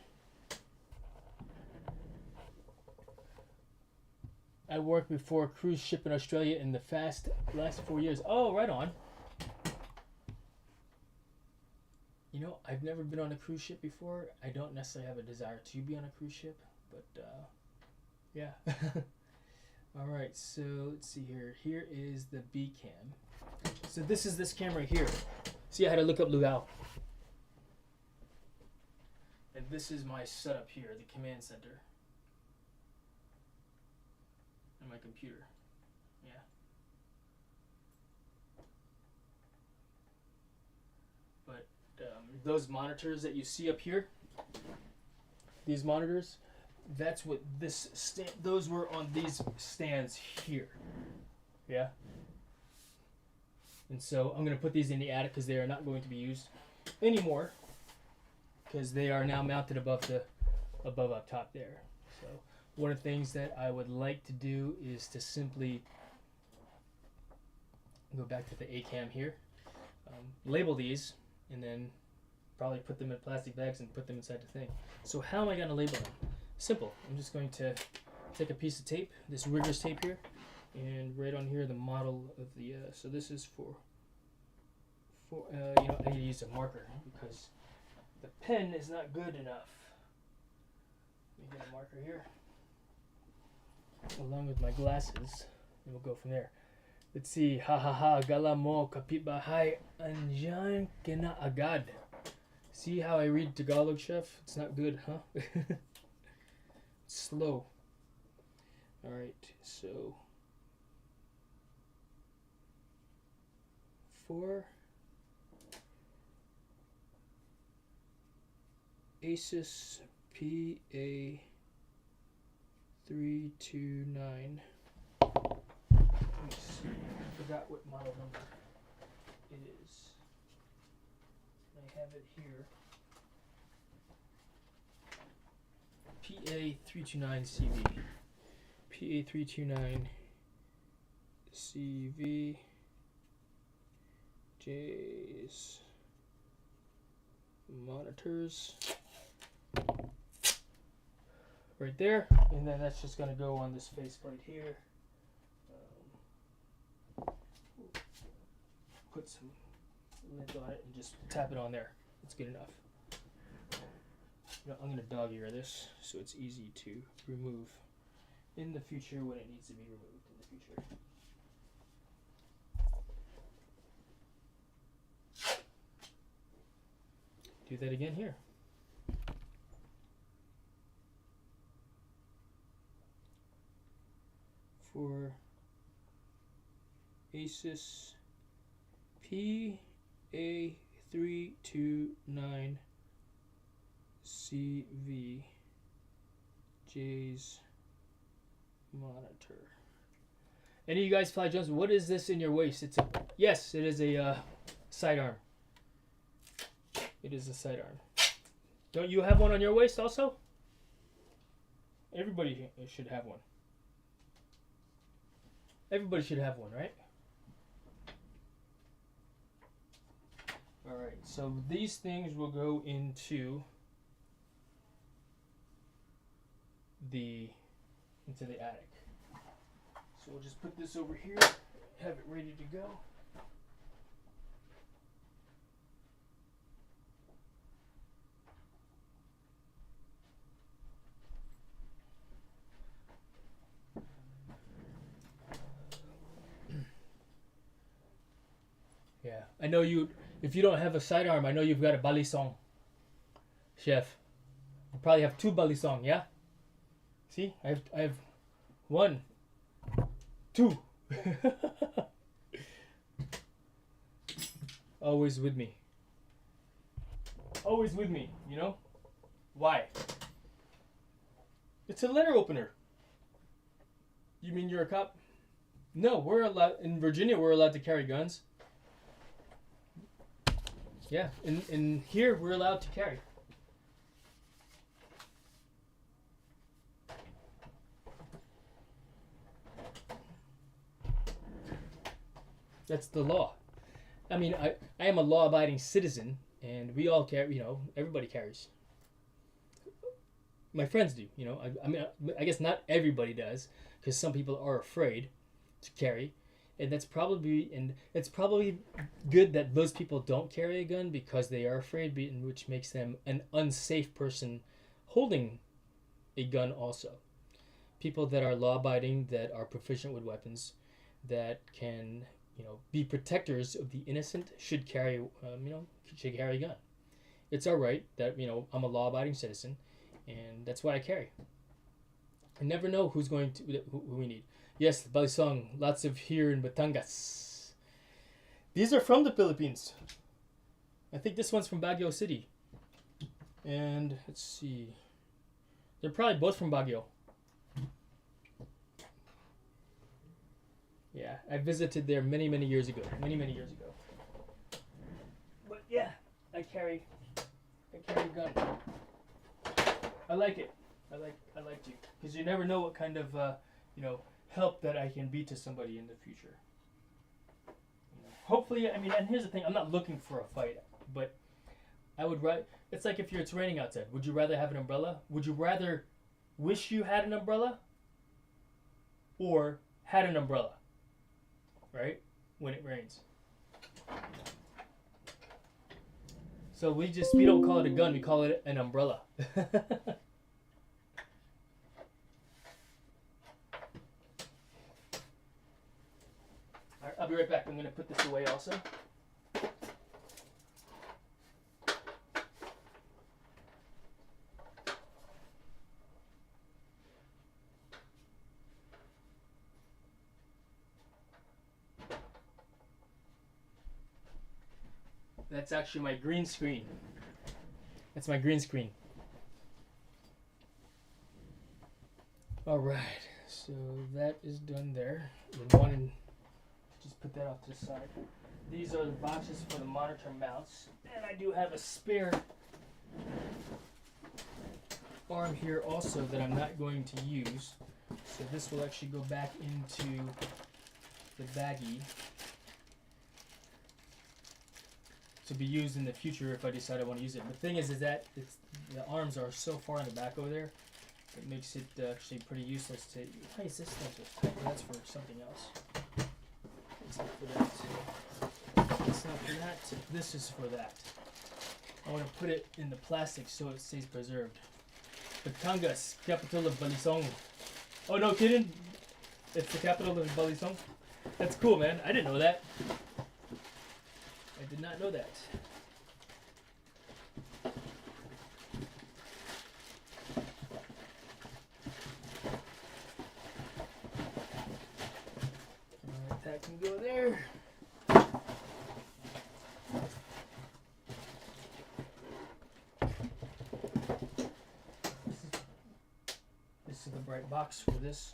I worked before a cruise ship in Australia in the last 4 years. Oh, right on. You know, I've never been on a cruise ship before. I don't necessarily have a desire to be on a cruise ship, but yeah. All right, so let's see here. Here is the B cam. So this is this camera here. See, I had to look up Lugao. And this is my setup here, the command center. on my computer. Yeah. But those monitors that you see up here, these monitors, that's what this those were on these stands here. Yeah. And so I'm going to put these in the attic because they are not going to be used anymore, because they are now mounted above up top there. So one of the things that I would like to do is to simply go back to the ACAM here, label these, and then probably put them in plastic bags and put them inside the thing. So how am I going to label them? Simple. I'm just going to take a piece of tape, this rigorous tape here, and right on here the model of the so this is for I need to use a marker because the pen is not good enough. Let me get a marker here along with my glasses, and we'll go from there. Let's see. Ha ha ha, gala mo kapit bahay anjan kena agad. See how I read Tagalog, chef? It's not good, huh? Slow. Alright, so for Asus PA329. Let me see. I forgot what model number it is. I have it here. PA329CV. PA329CV. J's monitors. Right there, and then that's just going to go on this faceplate here. Put some lint on it and just tap it on there. It's good enough. I'm going to dog ear this so it's easy to remove in the future when it needs to be removed in the future. Do that again here. For Asus PA329 CV J's monitor. Any of you guys fly drones? What is this in your waist? It's a yes. It is a sidearm. It is a sidearm. Don't you have one on your waist also? Everybody should have one. Everybody should have one, right? Alright, so these things will go into the attic. So we'll just put this over here, have it ready to go. Yeah, I know you. If you don't have a sidearm, I know you've got a balisong, chef. You probably have two balisong, yeah. See, I have one, two. Always with me. Always with me. You know why? It's a letter opener. You mean you're a cop? No, we're allowed in Virginia. We're allowed to carry guns. Yeah, in here we're allowed to carry. That's the law. I mean, I am a law-abiding citizen, and we all carry. You know, everybody carries. My friends do. You know, I mean, I guess not everybody does, because some people are afraid to carry. And it's probably good that those people don't carry a gun because they are afraid, which makes them an unsafe person holding a gun also. People that are law-abiding, that are proficient with weapons, that can, be protectors of the innocent should carry, should carry a gun. It's all right that, I'm a law-abiding citizen, and that's why I carry. I never know who we need. Yes, balisong. Lots of here in Batangas. These are from the Philippines. I think this one's from Baguio City. And let's see. They're probably both from Baguio. Yeah, I visited there many years ago. Many years ago. But yeah, I carry a gun. I like it. I like to, because you never know what kind of help that I can be to somebody in the future. Hopefully, I mean, and here's the thing: I'm not looking for a fight, but I would it's like if it's raining outside. Would you rather have an umbrella? Would you rather wish you had an umbrella, or had an umbrella? Right? When it rains. So we don't call it a gun, we call it an umbrella. Alright, I'll be right back. I'm gonna put this away also. That's actually my green screen. That's my green screen. Alright, so that is done there. Just put that off to the side. These are the boxes for the monitor mounts. And I do have a spare arm here also that I'm not going to use. So this will actually go back into the baggie to be used in the future if I decide I want to use it. The thing is that the arms are so far in the back over there, it makes it actually pretty useless to. Why is this thing so tight? That's for something else. It's not for that. It's not for that. This is for that. I want to put it in the plastic so it stays preserved. Batangas, capital of Balisong. Oh no, kidding! It's the capital of Balisong. That's cool, man. I didn't know that. I did not know that. Alright, that can go there. This is the bright box for this.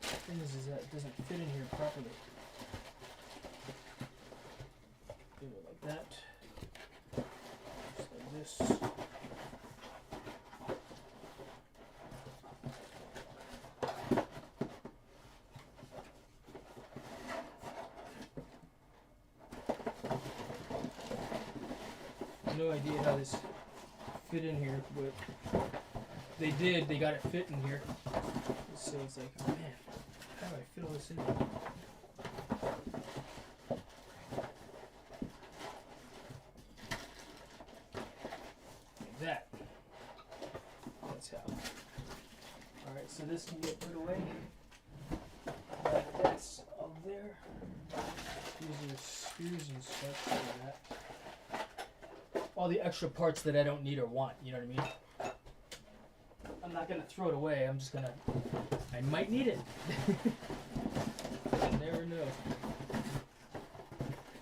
The thing is that it doesn't fit in here properly. Do it like that. Just like this. No idea how this fit in here, but they did. They got it fit in here. So it's like, oh man, how do I fit all this in here? So this can get put away. That's up there. These are screws and stuff for that. All the extra parts that I don't need or want, you know what I mean? I'm not gonna throw it away, I'm just gonna, I might need it. You never know.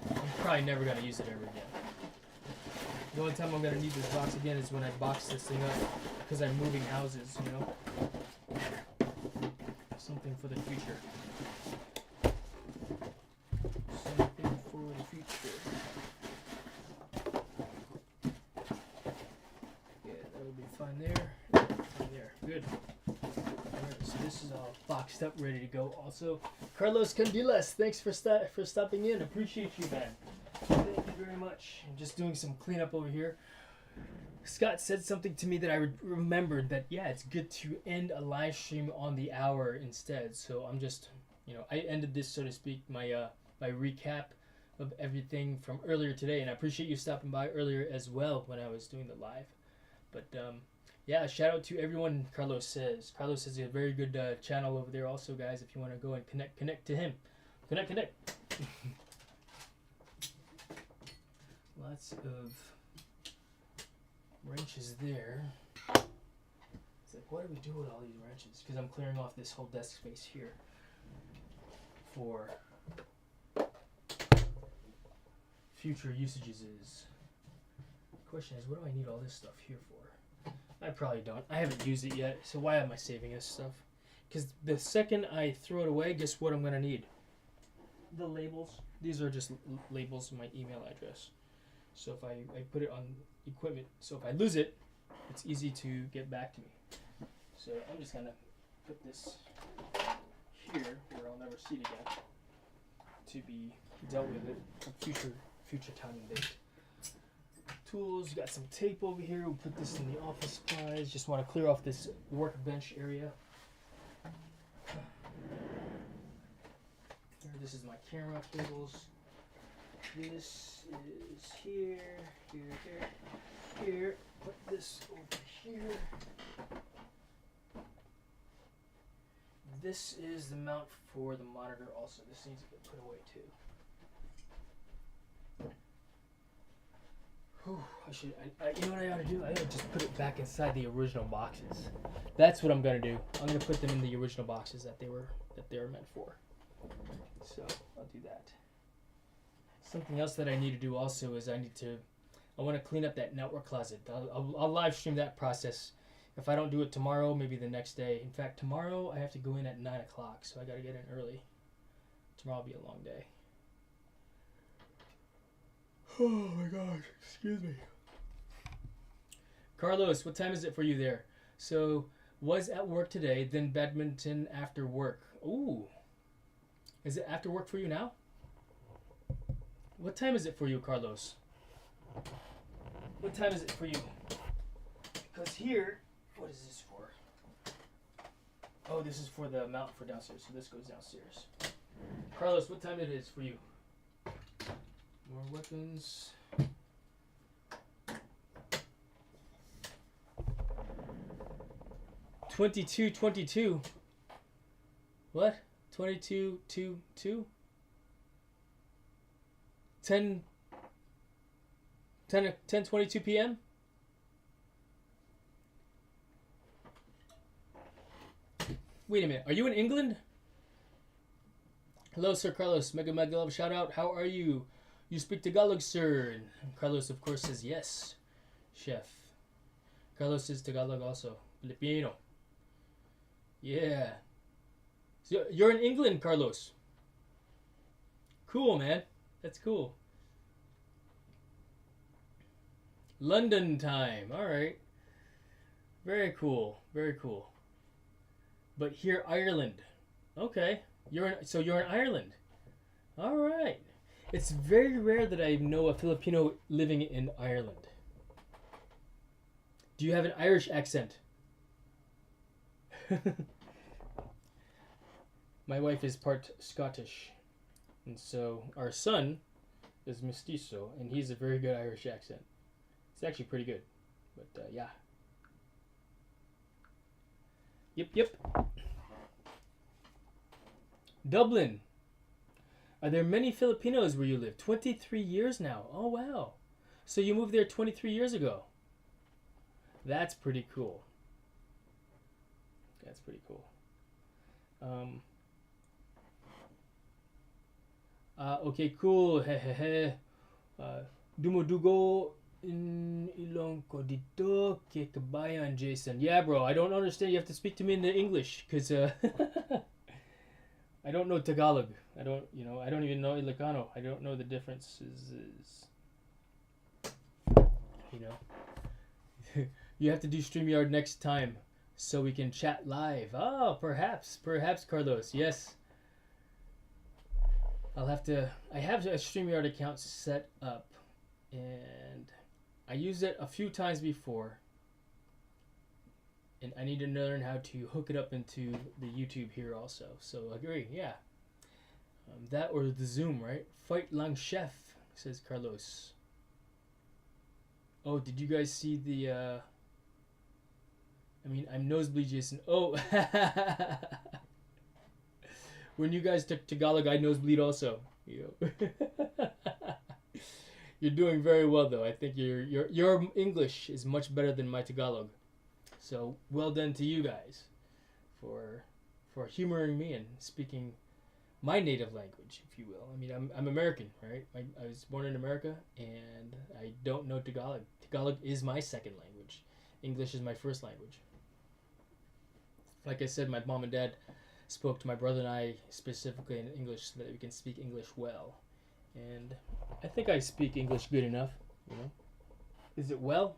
I'm probably never gonna use it ever again. The only time I'm gonna need this box again is when I box this thing up, because I'm moving houses, you know? Something for the future. Something for the future. Yeah, that would be fine there. Fine there. Good. Alright, so this is all boxed up, ready to go. Also, Carlos Candilas, thanks for stopping in. Appreciate you, man. Thank you very much. I'm just doing some cleanup over here. Scott said something to me that I remembered that, yeah, it's good to end a live stream on the hour instead. So I'm just, I ended this, so to speak, my recap of everything from earlier today. And I appreciate you stopping by earlier as well when I was doing the live. But, yeah, shout out to everyone Carlos says. Carlos has a very good channel over there also, guys, if you want to go and connect to him. Connect. Lots of wrenches there. It's like, what do we do with all these wrenches? Because I'm clearing off this whole desk space here. for future usages is. Question is, what do I need all this stuff here for? I probably don't. I haven't used it yet, so why am I saving this stuff? Because the second I throw it away, guess what I'm going to need? The labels. These are just labels of my email address. So if I put it on equipment, so if I lose it, it's easy to get back to me. So I'm just going to put this here, where I'll never see it again, to be dealt with at a future time and date. Tools, got some tape over here. We'll put this in the office supplies. Just want to clear off this workbench area. This is my camera cables. This is here. Put this over here. This is the mount for the monitor also. This needs to get put away too. Whew, you know what I ought to do? I ought to just put it back inside the original boxes. That's what I'm gonna do. I'm gonna put them in the original boxes that they were meant for. So I'll do that. Something else that I need to do also is I want to clean up that network closet. I'll live stream that process. If I don't do it tomorrow, maybe the next day. In fact, tomorrow I have to go in at 9 o'clock, so I got to get in early. Tomorrow will be a long day. Oh my gosh, excuse me. Carlos, what time is it for you there? So, was at work today, then badminton after work. Ooh. Is it after work for you now? What time is it for you, Carlos? What time is it for you? Because here, what is this for? Oh, this is for the mount for downstairs, so this goes downstairs. Carlos, what time it is for you? More weapons. $22.22. What? 22.22? 10:22 p.m. Wait a minute. Are you in England? Hello, Sir Carlos. Mega love shout out. How are you? You speak Tagalog, sir. And Carlos, of course, says yes, chef. Carlos is Tagalog also. Filipino. Yeah. So you're in England, Carlos. Cool, man. That's cool. London time. All right. Very cool. Very cool. But here, Ireland. Okay. You're in Ireland. All right. It's very rare that I know a Filipino living in Ireland. Do you have an Irish accent? My wife is part Scottish. And so our son is mestizo, and he's a very good Irish accent. It's actually pretty good. But yeah. Yep. Dublin. Are there many Filipinos where you live? 23 years now. Oh, wow. So you moved there 23 years ago. That's pretty cool. That's pretty cool. Okay, cool. Dumudugo in Ilonggo dito kay kabayan Jason. Yeah, bro. I don't understand. You have to speak to me in the English, cause I don't know Tagalog. I don't even know Ilocano. I don't know the differences. You have to do StreamYard next time so we can chat live. Oh, perhaps, Carlos. Yes. I have a StreamYard account set up, and I used it a few times before, and I need to learn how to hook it up into the YouTube here also. So agree, yeah. That or the Zoom, right? Fight lang chef, says Carlos. Oh, did you guys see the? I'm Nosebleed Jason. Oh, when you guys took Tagalog, I nosebleed also. You're doing very well though. I think your English is much better than my Tagalog. So well done to you guys for humoring me and speaking my native language, if you will. I mean, I'm American, right? I was born in America, and I don't know Tagalog. Tagalog is my second language. English is my first language. Like I said, my mom and dad spoke to my brother and I specifically in English so that we can speak English well. And I think I speak English good enough, you know. Is it well?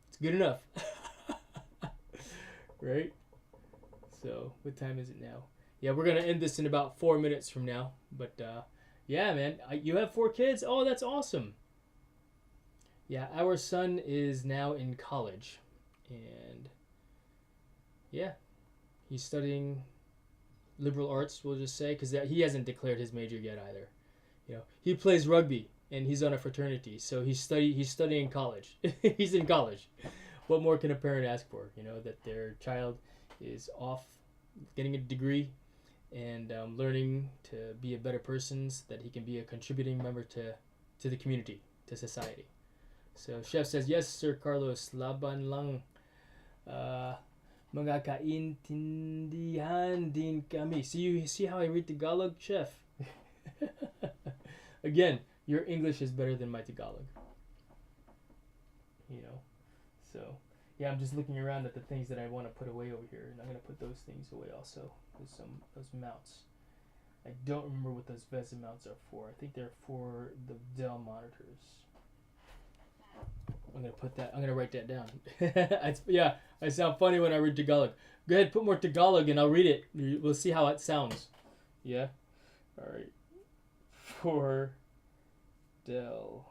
It's good enough. Right? So, what time is it now? Yeah, we're going to end this in about 4 minutes from now. But, yeah, man, you have 4 kids? Oh, that's awesome. Yeah, our son is now in college. And, yeah, he's studying liberal arts, we'll just say, because he hasn't declared his major yet either. You know, he plays rugby, and he's on a fraternity, so he's studying college. He's in college. What more can a parent ask for? You know, that their child is off getting a degree and learning to be a better person so that he can be a contributing member to the community, to society. So Chef says, yes, Sir Carlos, laban lang. Mga kaintindihan din kami. See how I read Tagalog, Chef? Again, your English is better than my Tagalog. You know, so yeah, I'm just looking around at the things that I want to put away over here, and I'm gonna put those things away also. Those mounts. I don't remember what those VESA mounts are for. I think they're for the Dell monitors. I'm gonna write that down. Yeah, I sound funny when I read Tagalog. Go ahead, put more Tagalog and I'll read it. We'll see how it sounds. Yeah? Alright. For Dell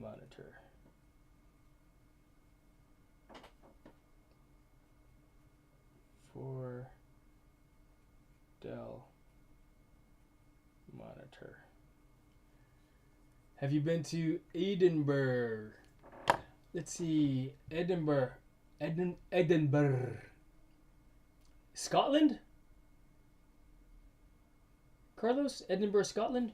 monitor. For Dell monitor. Have you been to Edinburgh? Let's see. Edinburgh. Scotland? Carlos? Edinburgh, Scotland?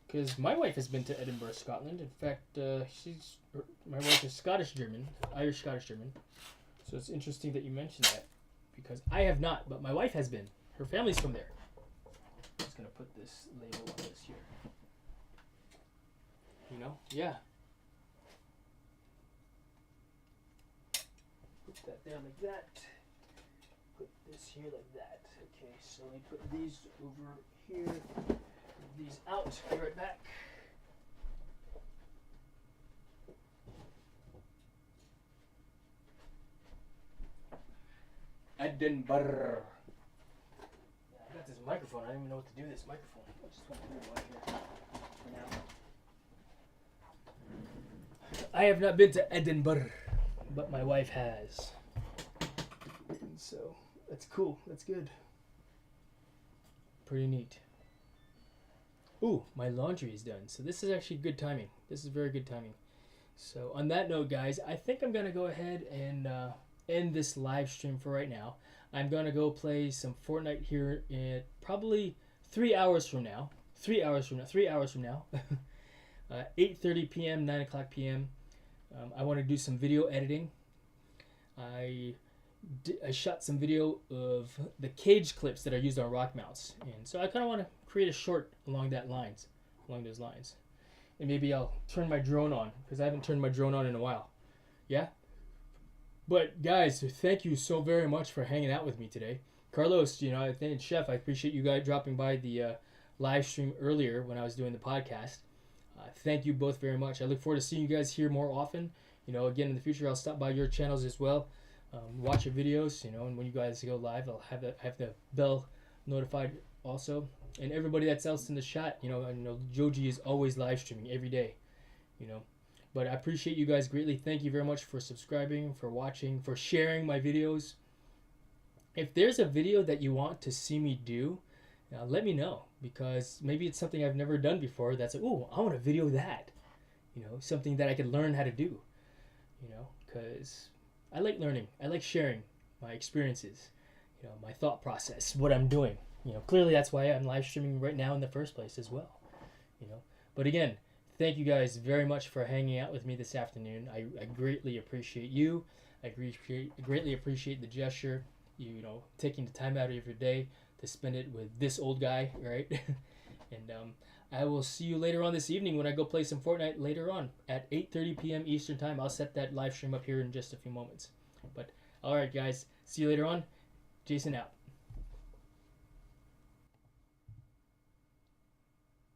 Because my wife has been to Edinburgh, Scotland. In fact, my wife is Scottish-German. Irish Scottish-German. So it's interesting that you mentioned that. Because I have not, but my wife has been. Her family's from there. I'm just going to put this label on this here. You know? Yeah. Put that there like that. Put this here like that. Okay, so let me put these over here. Move these out. Be right back. Edinburgh. Yeah, I got this microphone. I don't even know what to do with this microphone. I just want to put it right here for now. I have not been to Edinburgh, but my wife has. And so, that's cool. That's good. Pretty neat. Ooh, my laundry is done. So this is actually good timing. This is very good timing. So on that note, guys, I think I'm going to go ahead and end this live stream for right now. I'm going to go play some Fortnite here in probably 3 hours from now. 3 hours from now. 3 hours from now. 8:30 p.m., 9 o'clock p.m. I want to do some video editing. I shot some video of the cage clips that are used on rock mounts, and so I kind of want to create a short along those lines. And maybe I'll turn my drone on, because I haven't turned my drone on in a while. Yeah? But guys, thank you so very much for hanging out with me today. Carlos, you know, I think Chef, I appreciate you guys dropping by the live stream earlier when I was doing the podcast. Thank you both very much. I look forward to seeing you guys here more often. You know, again, in the future, I'll stop by your channels as well. Watch your videos, you know, and when you guys go live, I'll have the bell notified also. And everybody that's else in the chat, you know, I know Joji is always live streaming every day, you know. But I appreciate you guys greatly. Thank you very much for subscribing, for watching, for sharing my videos. If there's a video that you want to see me do, let me know, because maybe it's something I've never done before that's like, oh, I want to video that, you know, something that I could learn how to do, you know, because I like learning. I like sharing my experiences, you know, my thought process, what I'm doing. You know, clearly that's why I'm live streaming right now in the first place as well, you know. But again, thank you guys very much for hanging out with me this afternoon. I greatly appreciate you. I greatly appreciate the gesture. you know, taking the time out of your day to spend it with this old guy, right? And I will see you later on this evening when I go play some Fortnite later on at 8:30 p.m. Eastern Time. I'll set that live stream up here in just a few moments. But all right, guys, see you later on. Jason out.